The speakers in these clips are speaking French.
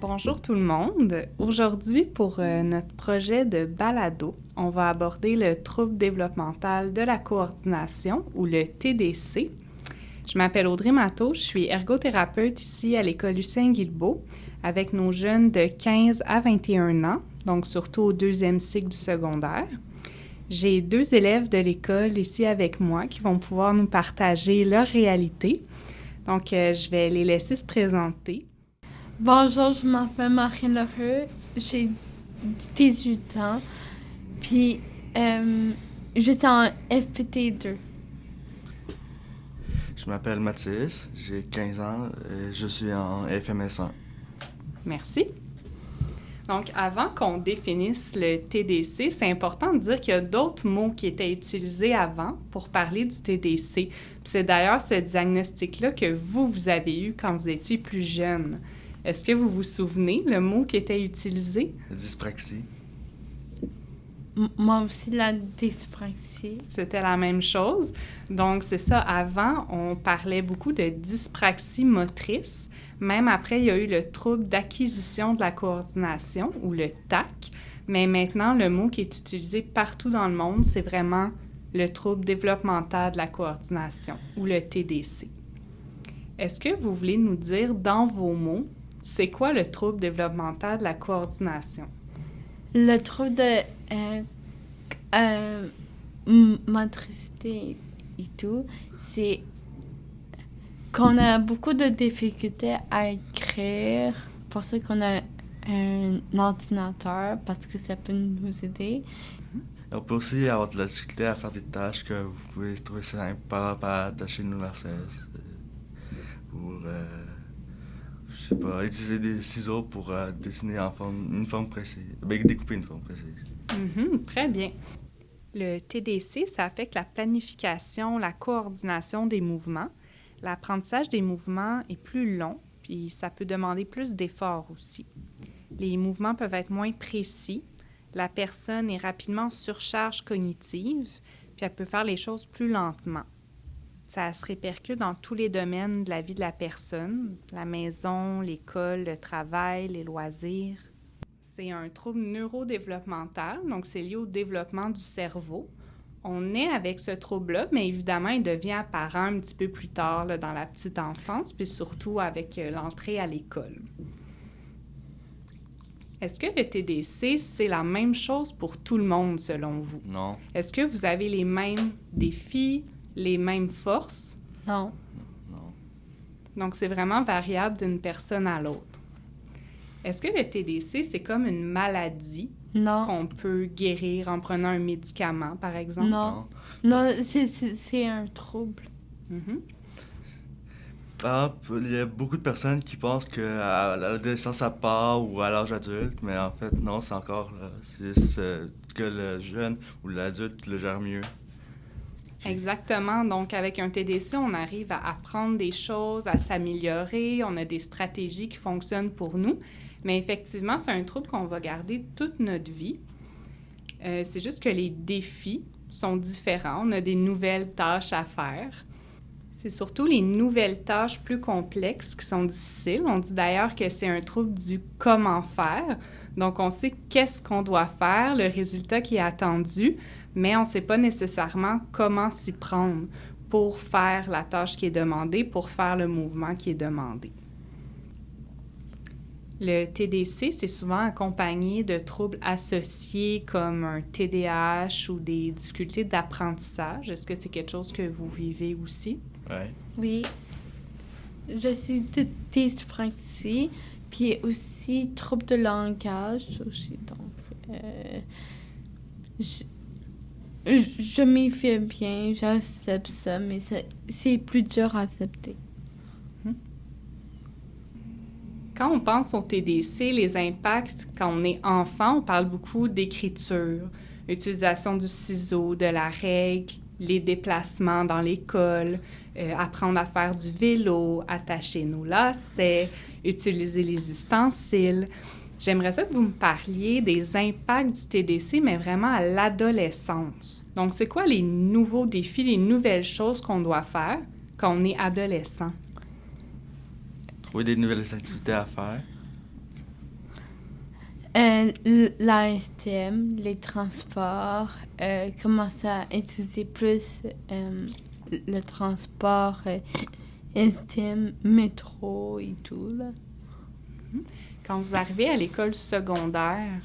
Bonjour tout le monde. Aujourd'hui, pour notre projet de balado, on va aborder le trouble développemental de la coordination ou le TDC. Je m'appelle Audrey Matteau, je suis ergothérapeute ici à l'école Lucien-Guilbeault avec nos jeunes de 15 à 21 ans, donc surtout au deuxième cycle du secondaire. J'ai 2 élèves de l'école ici avec moi qui vont pouvoir nous partager leur réalité. Donc, je vais les laisser se présenter. Bonjour, je m'appelle Marine Lheureux, j'ai 18 ans, puis j'étais en FPT 2. Je m'appelle Mathis, j'ai 15 ans et je suis en FMS 1. Merci. Donc, avant qu'on définisse le TDC, c'est important de dire qu'il y a d'autres mots qui étaient utilisés avant pour parler du TDC. Puis c'est d'ailleurs ce diagnostic-là que vous avez eu quand vous étiez plus jeune. Est-ce que vous vous souvenez le mot qui était utilisé? Dyspraxie. Moi aussi, la dyspraxie. C'était la même chose. Donc, c'est ça. Avant, on parlait beaucoup de dyspraxie motrice. Même après, il y a eu le trouble d'acquisition de la coordination, ou le TAC. Mais maintenant, le mot qui est utilisé partout dans le monde, c'est vraiment le trouble développemental de la coordination, ou le TDC. Est-ce que vous voulez nous dire, dans vos mots, c'est quoi le trouble développemental de la coordination? Le trouble de motricité et tout, c'est qu'on a beaucoup de difficultés à écrire, pour ça qu'on a un ordinateur, parce que ça peut nous aider. On peut aussi avoir de la difficulté à faire des tâches que vous pouvez trouver simples, par exemple à attacher une lacesse, ou je sais pas, utiliser des ciseaux pour dessiner une forme précise, découper une forme précise. Très bien. Le TDC, ça affecte la planification, la coordination des mouvements. L'apprentissage des mouvements est plus long, puis ça peut demander plus d'efforts aussi. Les mouvements peuvent être moins précis. La personne est rapidement en surcharge cognitive, puis elle peut faire les choses plus lentement. Ça se répercute dans tous les domaines de la vie de la personne, la maison, l'école, le travail, les loisirs. C'est un trouble neurodéveloppemental, donc c'est lié au développement du cerveau. On naît avec ce trouble-là, mais évidemment, il devient apparent un petit peu plus tard là, dans la petite enfance, puis surtout avec l'entrée à l'école. Est-ce que le TDC, c'est la même chose pour tout le monde, selon vous? Non. Est-ce que vous avez les mêmes défis, les mêmes forces? Non. Non. Donc, c'est vraiment variable d'une personne à l'autre. Est-ce que le TDC, c'est comme une maladie Non. qu'on peut guérir en prenant un médicament, par exemple? Non. Non, c'est un trouble. Mm-hmm. Il y a beaucoup de personnes qui pensent qu'à l'adolescence ça part ou à l'âge adulte, mais en fait, non, c'est encore là. C'est que le jeune ou l'adulte le gère mieux. Exactement. Donc, avec un TDC, on arrive à apprendre des choses, à s'améliorer. On a des stratégies qui fonctionnent pour nous. Mais effectivement, c'est un trouble qu'on va garder toute notre vie. C'est juste que les défis sont différents. On a des nouvelles tâches à faire. C'est surtout les nouvelles tâches plus complexes qui sont difficiles. On dit d'ailleurs que c'est un trouble du comment faire. Donc, on sait qu'est-ce qu'on doit faire, le résultat qui est attendu, mais on ne sait pas nécessairement comment s'y prendre pour faire la tâche qui est demandée, pour faire le mouvement qui est demandé. Le TDC, c'est souvent accompagné de troubles associés comme un TDAH ou des difficultés d'apprentissage. Est-ce que c'est quelque chose que vous vivez aussi? Ouais. Oui. Je suis dyspraxie, puis aussi trouble de langage aussi. Donc, je m'y fais bien, j'accepte ça, mais c'est plus dur à accepter. Quand on pense au TDC, les impacts, quand on est enfant, on parle beaucoup d'écriture, utilisation du ciseau, de la règle, les déplacements dans l'école, apprendre à faire du vélo, attacher nos lacets, utiliser les ustensiles. J'aimerais ça que vous me parliez des impacts du TDC, mais vraiment à l'adolescence. Donc, c'est quoi les nouveaux défis, les nouvelles choses qu'on doit faire quand on est adolescent? Trouver des nouvelles activités à faire. L'ASTM, les transports, commence à utiliser plus le transport STM, métro et tout, là. Quand vous arrivez à l'école secondaire,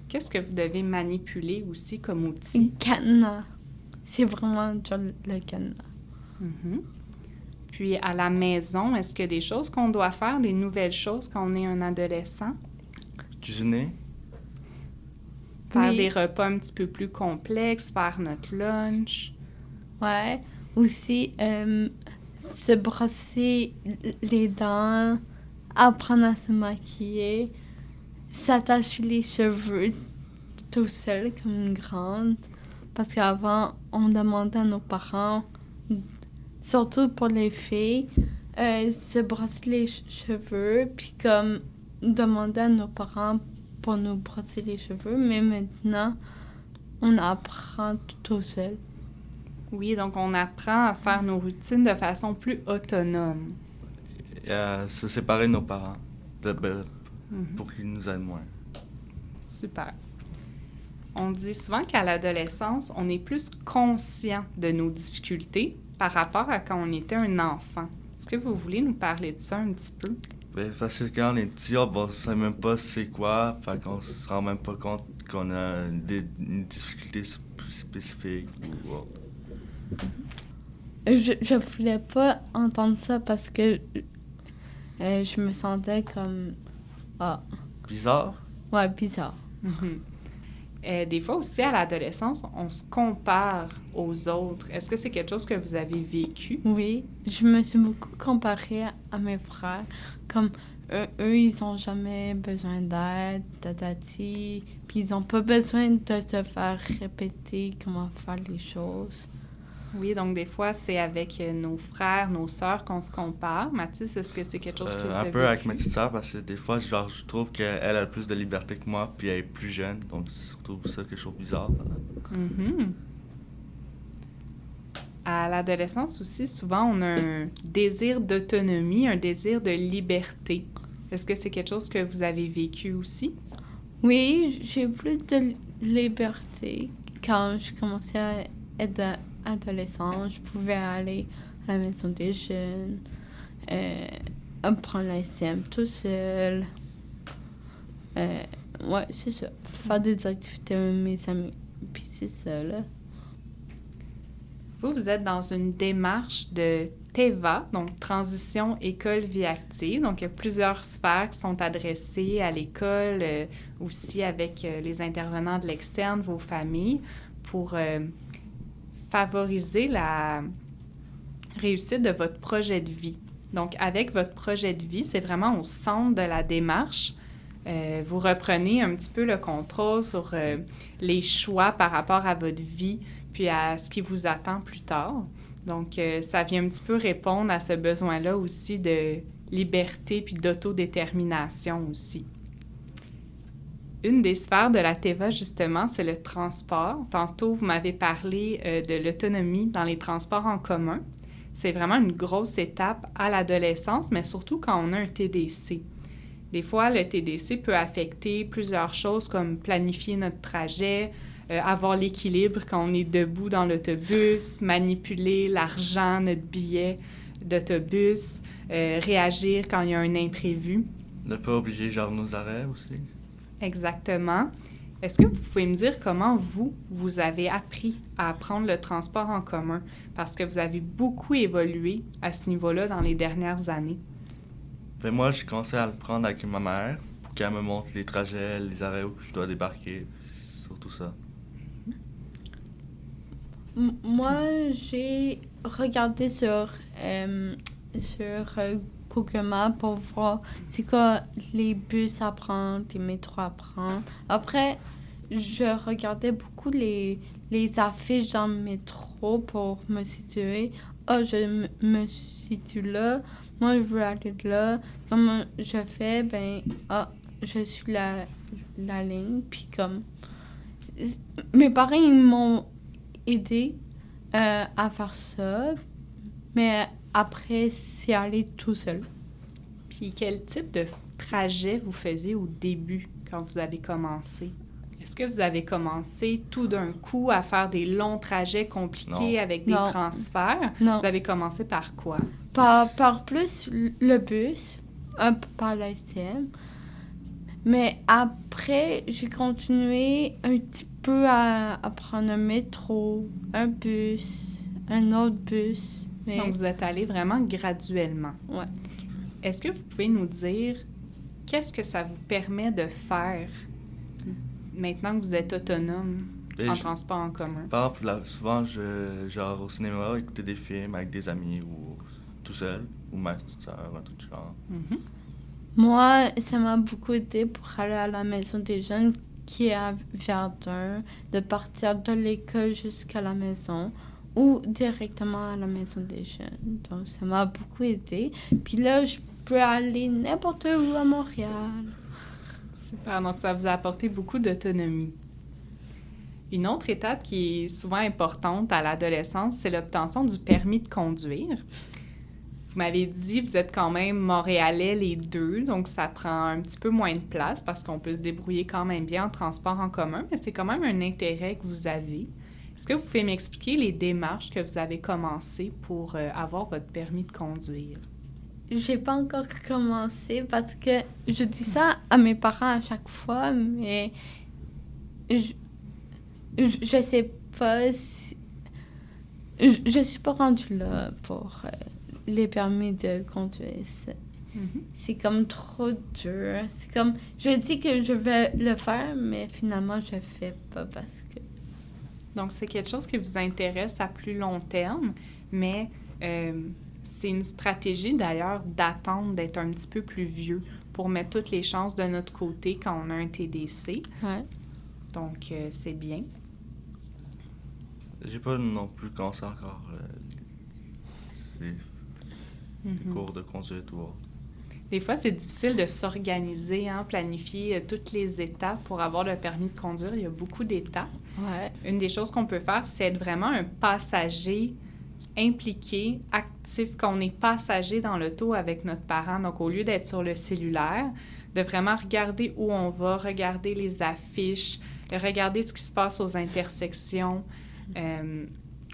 qu'est-ce que vous devez manipuler aussi comme outil? Cadenas. C'est vraiment genre le cadenas. Mhm. Puis à la maison, est-ce qu'il y a des choses qu'on doit faire, des nouvelles choses quand on est un adolescent? Cuisiner. Faire Oui. des repas un petit peu plus complexes, faire notre lunch. Ouais. Aussi, se brosser les dents, apprendre à se maquiller, s'attacher les cheveux tout seul comme une grande. Parce qu'avant, on demandait à nos parents, surtout pour les filles, se brosser les cheveux, puis comme demander à nos parents pour nous brosser les cheveux. Mais maintenant, on apprend tout seul. Oui, donc on apprend à faire nos routines de façon plus autonome. Et à se séparer de nos parents Mhm. pour qu'ils nous aident moins. Super. On dit souvent qu'à l'adolescence, on est plus conscient de nos difficultés par rapport à quand on était un enfant. Est-ce que vous voulez nous parler de ça un petit peu? Ben, parce que quand on est petit, on sait même pas c'est quoi, fait qu'on se rend même pas compte qu'on a une difficulté spécifique ou autre. Je voulais pas entendre ça parce que je me sentais comme... Ah, Bizarre? ouais, bizarre. Mhm. Des fois aussi, à l'adolescence, on se compare aux autres. Est-ce que c'est quelque chose que vous avez vécu? Oui, je me suis beaucoup comparée à mes frères. Comme eux, ils ont jamais besoin d'aide, tatati. Puis ils ont pas besoin de se faire répéter comment faire les choses. Oui, donc des fois, c'est avec nos frères, nos sœurs qu'on se compare. Mathis, est-ce que c'est quelque chose que tu as Un peu vécu? avec ma petite sœur, parce que des fois, genre, je trouve qu'elle a plus de liberté que moi, puis elle est plus jeune, donc c'est surtout ça que je trouve bizarre. Mhm. À l'adolescence aussi, souvent, on a un désir d'autonomie, un désir de liberté. Est-ce que c'est quelque chose que vous avez vécu aussi? Oui, j'ai plus de liberté. Quand je commençais à être adolescent, je pouvais aller à la maison des jeunes, prendre la STM tout seul. Ouais, c'est ça. Faire des activités avec mes amis. Puis c'est ça, là. Vous êtes dans une démarche de TEVA, donc Transition École Vie Active. Donc, il y a plusieurs sphères qui sont adressées à l'école, aussi avec les intervenants de l'externe, vos familles, pour favoriser la réussite de votre projet de vie. Donc, avec votre projet de vie, c'est vraiment au centre de la démarche. Vous reprenez un petit peu le contrôle sur les choix par rapport à votre vie, puis à ce qui vous attend plus tard. Donc, ça vient un petit peu répondre à ce besoin-là aussi de liberté puis d'autodétermination aussi. Une des sphères de la TEVA, justement, c'est le transport. Tantôt, vous m'avez parlé de l'autonomie dans les transports en commun. C'est vraiment une grosse étape à l'adolescence, mais surtout quand on a un TDC. Des fois, le TDC peut affecter plusieurs choses comme planifier notre trajet, avoir l'équilibre quand on est debout dans l'autobus, manipuler l'argent, notre billet d'autobus, réagir quand il y a un imprévu. Ne pas oublier genre nos arrêts aussi. Exactement. Est-ce que vous pouvez me dire comment vous avez appris à prendre le transport en commun? Parce que vous avez beaucoup évolué à ce niveau-là dans les dernières années. Ben moi, j'ai commencé à le prendre avec ma mère pour qu'elle me montre les trajets, les arrêts où je dois débarquer, surtout ça. Moi, j'ai regardé sur Google Maps pour voir c'est quoi les bus à prendre, les métros à prendre. Après, je regardais beaucoup les affiches dans le métro pour me situer. Ah, je me situe là. Moi, je veux aller là. Comment je fais? Ben, je suis la ligne. Puis comme... Mes parents, ils m'ont aidé à faire ça. Mais après, c'est aller tout seul. Puis quel type de trajet vous faisiez au début quand vous avez commencé? Est-ce que vous avez commencé tout d'un coup à faire des longs trajets compliqués Non. avec des Non. transferts? Non. Vous avez commencé par quoi? Par plus le bus, un peu par la STM. Mais après, j'ai continué un petit peu à prendre un métro, un bus, un autre bus. Mais Donc, vous êtes allé vraiment graduellement. Ouais. Est-ce que vous pouvez nous dire qu'est-ce que ça vous permet de faire maintenant que vous êtes autonome Et en je- transport en commun? Par exemple, là, souvent, genre au cinéma, écouter des films avec des amis ou tout seul, ou ma petite soeur, un truc du genre. Mhm. moi, ça m'a beaucoup aidé pour aller à la maison des jeunes qui est à Verdun, de partir de l'école jusqu'à la maison ou directement à la maison des jeunes. Donc, ça m'a beaucoup aidé. Puis là, je peux aller n'importe où à Montréal. Super, donc ça vous a apporté beaucoup d'autonomie. Une autre étape qui est souvent importante à l'adolescence, c'est l'obtention du permis de conduire. Vous m'avez dit, vous êtes quand même montréalais les deux, donc ça prend un petit peu moins de place parce qu'on peut se débrouiller quand même bien en transport en commun, mais c'est quand même un intérêt que vous avez. Est-ce que vous pouvez m'expliquer les démarches que vous avez commencées pour avoir votre permis de conduire? J'ai pas encore commencé parce que je dis ça à mes parents à chaque fois, mais je sais pas si... Je suis pas rendue là pour les permis de conduire. C'est comme trop dur. C'est comme... Je dis que je vais le faire, mais finalement, je fais pas parce que... Donc, c'est quelque chose qui vous intéresse à plus long terme, mais c'est une stratégie d'ailleurs d'attendre d'être un petit peu plus vieux pour mettre toutes les chances de notre côté quand on a un TDC. Ouais. Donc, c'est bien. J'ai pas non plus commencé encore les cours de conduite ou autre. Des fois, c'est difficile de s'organiser, planifier toutes les étapes pour avoir le permis de conduire. Il y a beaucoup d'étapes. Ouais. Une des choses qu'on peut faire, c'est être vraiment un passager impliqué, actif, qu'on est passager dans l'auto avec notre parent. Donc, au lieu d'être sur le cellulaire, de vraiment regarder où on va, regarder les affiches, regarder ce qui se passe aux intersections.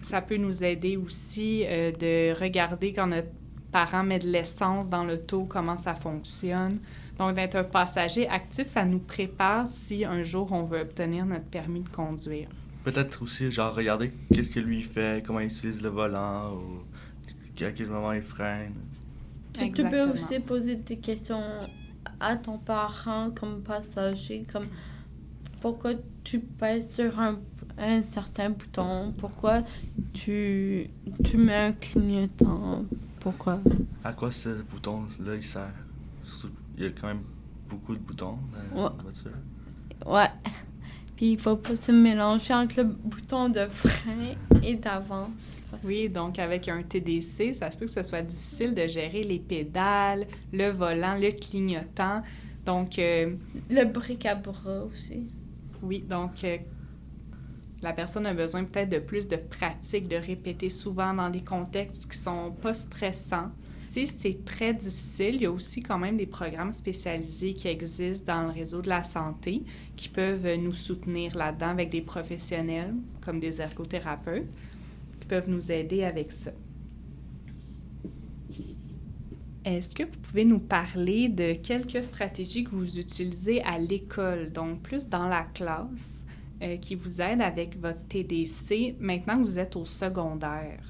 Ça peut nous aider aussi de regarder quand notre parent met de l'essence dans l'auto, comment ça fonctionne. Donc, d'être un passager actif, ça nous prépare si un jour on veut obtenir notre permis de conduire. Peut-être aussi, genre, regarder qu'est-ce que lui fait, comment il utilise le volant, ou à quel moment il freine. Tu peux aussi poser des questions à ton parent comme passager, comme pourquoi tu pèses sur un certain bouton, pourquoi tu mets un clignotant, pourquoi. À quoi ce bouton-là, il sert? Surtout, il y a quand même beaucoup de boutons dans la voiture. Ouais. Puis il faut pas se mélanger entre le bouton de frein et d'avance. Oui, donc avec un TDC, ça se peut que ce soit difficile de gérer les pédales, le volant, le clignotant. Donc... le bric à bras aussi. Oui, donc la personne a besoin peut-être de plus de pratique, de répéter souvent dans des contextes qui sont pas stressants. Si c'est très difficile, il y a aussi quand même des programmes spécialisés qui existent dans le réseau de la santé qui peuvent nous soutenir là-dedans avec des professionnels comme des ergothérapeutes qui peuvent nous aider avec ça. Est-ce que vous pouvez nous parler de quelques stratégies que vous utilisez à l'école, donc plus dans la classe, qui vous aident avec votre TDC maintenant que vous êtes au secondaire?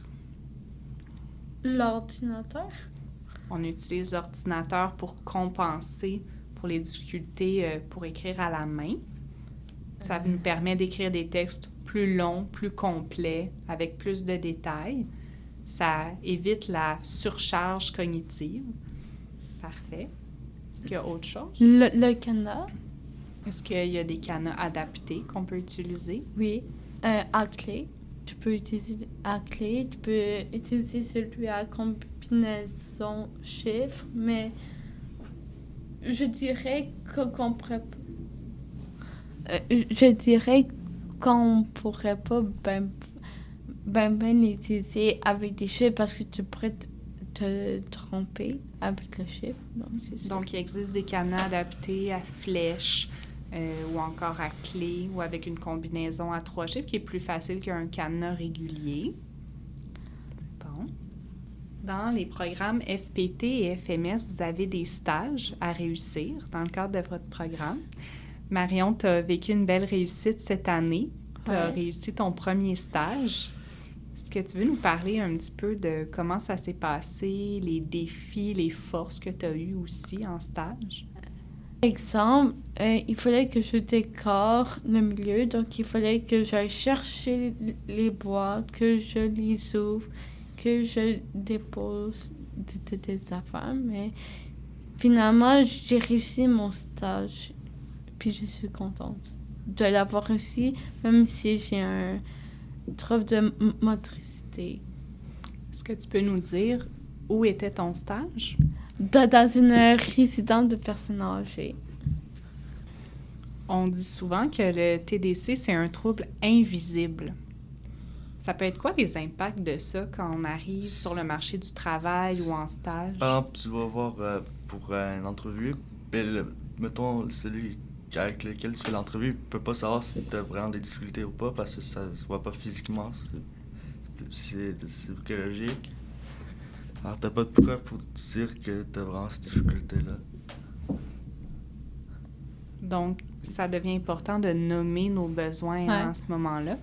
L'ordinateur. On utilise l'ordinateur pour compenser pour les difficultés pour écrire à la main. Ça nous permet d'écrire des textes plus longs, plus complets, avec plus de détails. Ça évite la surcharge cognitive. Parfait. Est-ce qu'il y a autre chose? Le cadenas. Est-ce qu'il y a des cadenas adaptés qu'on peut utiliser? Oui. À clé. Tu peux utiliser à clé. Tu peux utiliser celui à combinaison chiffre, mais je dirais qu'on pourrait... je dirais qu'on pourrait pas l'utiliser avec des chiffres parce que tu pourrais te tromper avec le chiffre. Donc, c'est ça. Donc, il existe des cadenas adaptés à flèches, ou encore à clé ou avec une combinaison à 3 chiffres qui est plus facile qu'un cadenas régulier. Bon. Dans les programmes FPT et FMS, vous avez des stages à réussir dans le cadre de votre programme. Marion, tu as vécu une belle réussite cette année. Tu as réussi ton premier stage. Est-ce que tu veux nous parler un petit peu de comment ça s'est passé, les défis, les forces que tu as eues aussi en stage? Exemple, il fallait que je décore le milieu, donc il fallait que j'aille chercher les boîtes, que je les ouvre, que je dépose des affaires, mais finalement, j'ai réussi mon stage, puis je suis contente de l'avoir réussi, même si j'ai un trouble de motricité. Est-ce que tu peux nous dire où était ton stage? Dans une résidence de personnes âgées. On dit souvent que le TDC, c'est un trouble invisible. Ça peut être quoi les impacts de ça quand on arrive sur le marché du travail ou en stage? Par exemple, tu vas voir pour une entrevue, mettons, celui avec lequel tu fais l'entrevue, il peut pas savoir si tu as vraiment des difficultés ou pas parce que ça se voit pas physiquement. C'est psychologique. Alors, t'as pas de preuve pour te dire que tu as vraiment ces difficultés-là. Donc, ça devient important de nommer nos besoins en ce moment-là.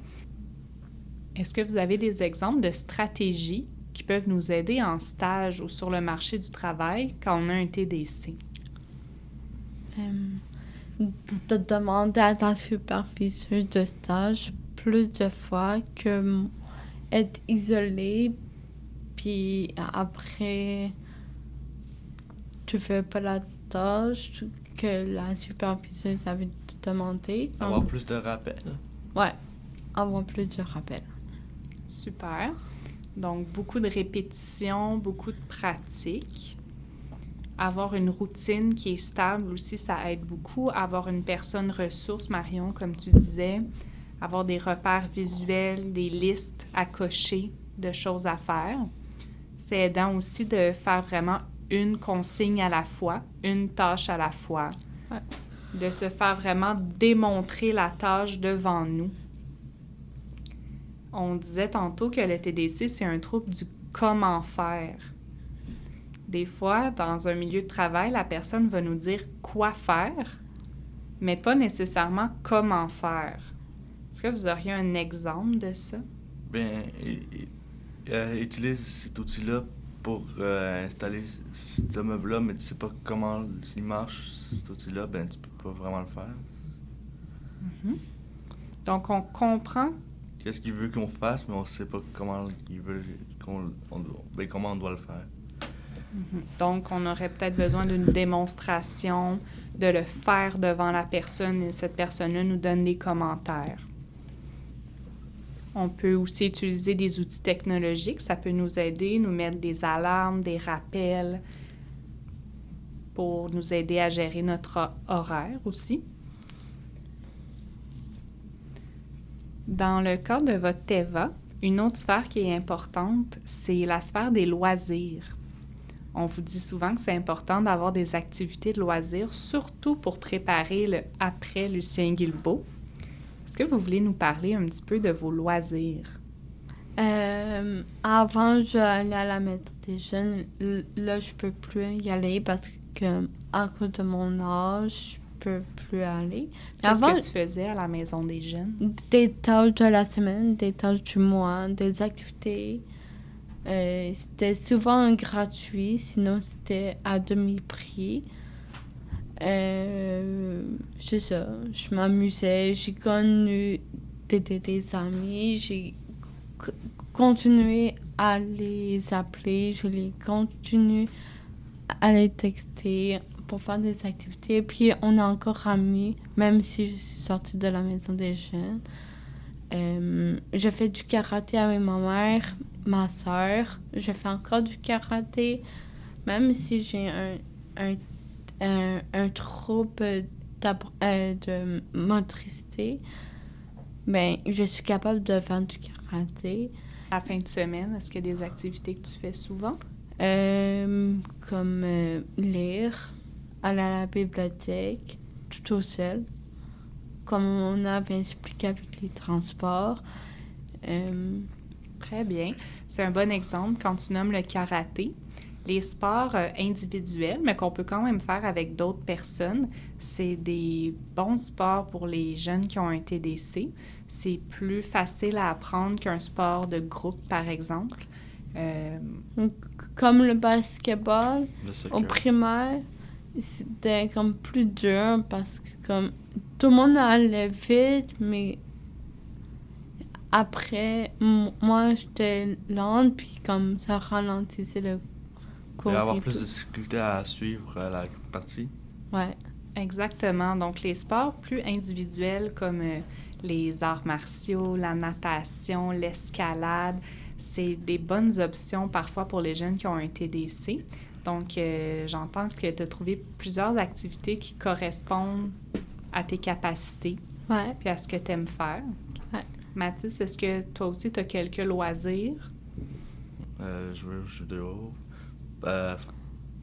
Est-ce que vous avez des exemples de stratégies qui peuvent nous aider en stage ou sur le marché du travail quand on a un TDC? De demander à ta superviseuse de stage plus de fois que être isolé, puis après, tu fais pas la tâche que la superviseuse avait demandé. Avoir plus de rappels. Ouais, avoir plus de rappels. Super. Donc, beaucoup de répétitions, beaucoup de pratiques. Avoir une routine qui est stable aussi, ça aide beaucoup. Avoir une personne ressource, Marion, comme tu disais. Avoir des repères visuels, des listes à cocher de choses à faire. C'est aidant aussi de faire vraiment une consigne à la fois, une tâche à la fois. Ouais. De se faire vraiment démontrer la tâche devant nous. On disait tantôt que le TDC, c'est un trouble du comment faire. Des fois, dans un milieu de travail, la personne va nous dire quoi faire, mais pas nécessairement comment faire. Est-ce que vous auriez un exemple de ça? Bien, utilise cet outil-là pour installer cet meuble-là, mais tu sais pas comment il marche, cet outil-là, ben tu peux pas vraiment le faire. Mm-hmm. Donc, on comprend... Qu'est-ce qu'il veut qu'on fasse, mais on sait pas comment il veut comment on doit le faire. Mm-hmm. Donc, on aurait peut-être besoin d'une démonstration, de le faire devant la personne, et cette personne-là nous donne des commentaires. On peut aussi utiliser des outils technologiques. Ça peut nous aider, nous mettre des alarmes, des rappels pour nous aider à gérer notre horaire aussi. Dans le cadre de votre TEVA, une autre sphère qui est importante, c'est la sphère des loisirs. On vous dit souvent que c'est important d'avoir des activités de loisirs, surtout pour préparer le après Lucien Guilbeault. Est-ce que vous voulez nous parler un petit peu de vos loisirs? Avant, j'allais à la maison des jeunes. Là, je peux plus y aller parce que à cause de mon âge, je peux plus aller. Qu'est-ce que tu faisais à la maison des jeunes? Des tâches de la semaine, des tâches du mois, des activités. C'était souvent gratuit, sinon c'était à demi-prix. C'est ça, je m'amusais, j'ai connu des amis, j'ai continué à les appeler, je les continue à les texter pour faire des activités. Puis on est encore amis, même si je suis sortie de la maison des jeunes. Je fais du karaté avec ma mère, ma soeur. Je fais encore du karaté, même si j'ai un trouble de motricité. Ben, je suis capable de faire du karaté. À la fin de semaine, est-ce qu'il y a des activités que tu fais souvent? Comme lire, aller à la bibliothèque, tout seul. comme on avait expliqué avec les transports. Très bien. C'est un bon exemple quand tu nommes le karaté. Les sports individuels, mais qu'on peut quand même faire avec d'autres personnes, c'est des bons sports pour les jeunes qui ont un TDC. C'est plus facile à apprendre qu'un sport de groupe, par exemple. Comme le basketball, Le au soccer. primaire, c'était comme plus dur parce que comme tout le monde allait vite, mais après, moi, j'étais lente, puis comme ça ralentissait le Il cours. va y avoir et plus tout. de difficultés à suivre la partie. Ouais. Exactement. Donc, les sports plus individuels comme les arts martiaux, la natation, l'escalade, c'est des bonnes options parfois pour les jeunes qui ont un TDC. Donc, j'entends que tu as trouvé plusieurs activités qui correspondent à tes capacités Ouais. puis à ce que tu aimes faire. Ouais. Mathis, est-ce que toi aussi, tu as quelques loisirs? Jouer aux jeux vidéo.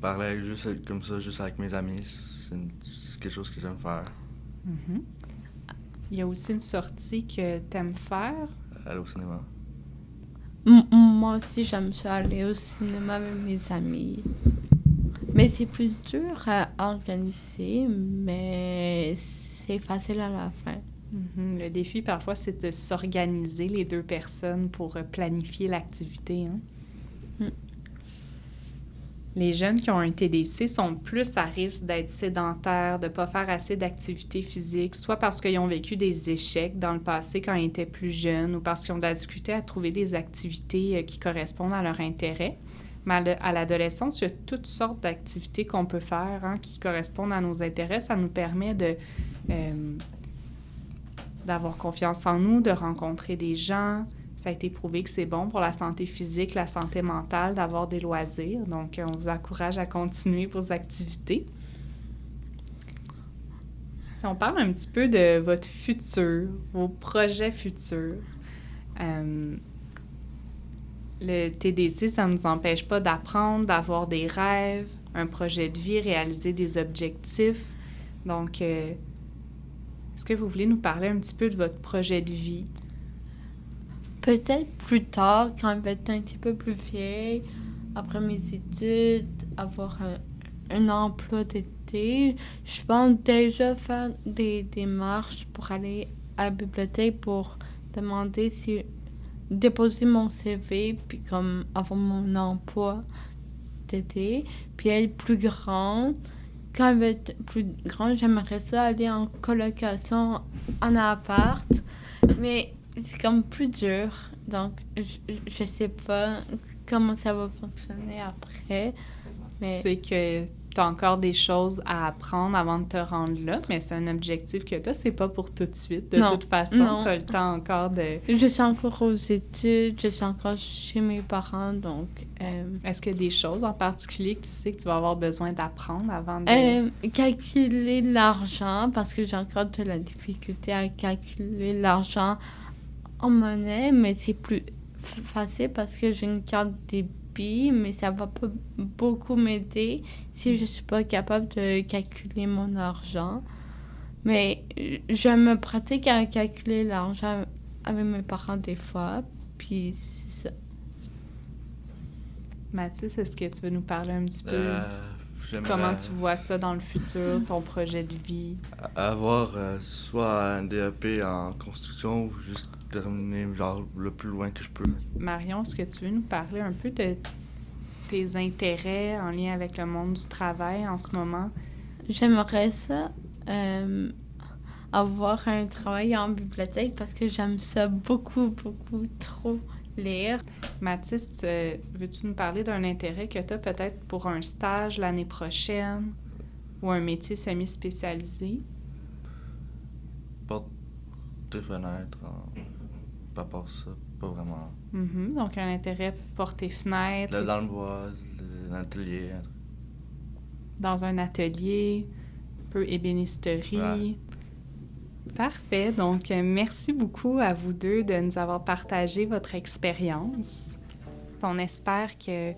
Parler juste comme ça, juste avec mes amis, c'est quelque chose que j'aime faire. Mhm. Il y a aussi une sortie que tu aimes faire. Aller au cinéma. Moi aussi, j'aime ça aller au cinéma avec mes amis. Mais c'est plus dur à organiser, mais c'est facile à la fin. Mhm. Le défi, parfois, c'est de s'organiser les deux personnes pour planifier l'activité. Hein? Mm. Les jeunes qui ont un TDC sont plus à risque d'être sédentaires, de ne pas faire assez d'activité physique, soit parce qu'ils ont vécu des échecs dans le passé quand ils étaient plus jeunes ou parce qu'ils ont de la difficulté à trouver des activités qui correspondent à leur intérêt. Mais à l'adolescence, il y a toutes sortes d'activités qu'on peut faire qui correspondent à nos intérêts. Ça nous permet d'avoir confiance en nous, de rencontrer des gens. Ça a été prouvé que c'est bon pour la santé physique, la santé mentale, d'avoir des loisirs. Donc, on vous encourage à continuer vos activités. Si on parle un petit peu de votre futur, vos projets futurs, le TDC, ça ne nous empêche pas d'apprendre, d'avoir des rêves, un projet de vie, réaliser des objectifs. Donc, est-ce que vous voulez nous parler un petit peu de votre projet de vie? Peut-être plus tard, quand je vais être un petit peu plus vieille, après mes études, avoir un emploi d'été, je pense déjà faire des démarches pour aller à la bibliothèque pour demander si déposer mon CV puis comme avoir mon emploi d'été, puis être plus grande. Quand je vais être plus grande, j'aimerais ça aller en colocation en appart, mais c'est comme plus dur, donc je sais pas comment ça va fonctionner après. Mais Tu sais que tu as encore des choses à apprendre avant de te rendre là, mais c'est un objectif que tu as, c'est pas pour tout de suite. De Non, toute façon, non. tu as le temps encore de... je suis encore aux études, je suis encore chez mes parents, donc... Est-ce qu'il y a des choses en particulier que tu sais que tu vas avoir besoin d'apprendre avant de... calculer l'argent, parce que j'ai encore de la difficulté à calculer l'argent en monnaie, mais c'est plus facile parce que j'ai une carte débit, mais ça va pas beaucoup m'aider si je suis pas capable de calculer mon argent. Mais je me pratique à calculer l'argent avec mes parents des fois, puis c'est ça. Mathis, est-ce que tu veux nous parler un petit peu J'aimerais comment tu vois ça dans le futur, ton projet de vie? avoir soit un DEP en construction ou juste terminer genre le plus loin que je peux. Marion, est-ce que tu veux nous parler un peu de tes intérêts en lien avec le monde du travail en ce moment? J'aimerais ça avoir un travail en bibliothèque parce que j'aime ça beaucoup, beaucoup trop lire. Mathis, veux-tu nous parler d'un intérêt que tu as peut-être pour un stage l'année prochaine ou un métier semi-spécialisé? Porte des fenêtres, pas pour ça, pas vraiment. Mhm. Donc, un intérêt pour tes fenêtres, Dans le bois, l'atelier. dans un atelier, un peu ébénisterie. Ouais. Parfait. Donc, merci beaucoup à vous deux de nous avoir partagé votre expérience. On espère que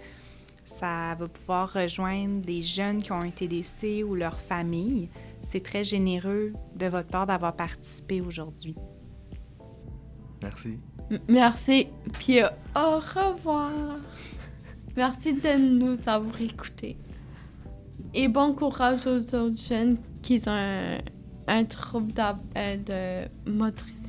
ça va pouvoir rejoindre des jeunes qui ont un TDC ou leur famille. C'est très généreux de votre part d'avoir participé aujourd'hui. Merci. Merci, puis au revoir. Merci de nous avoir écoutés. Et bon courage aux autres jeunes qui ont un trouble de motricité.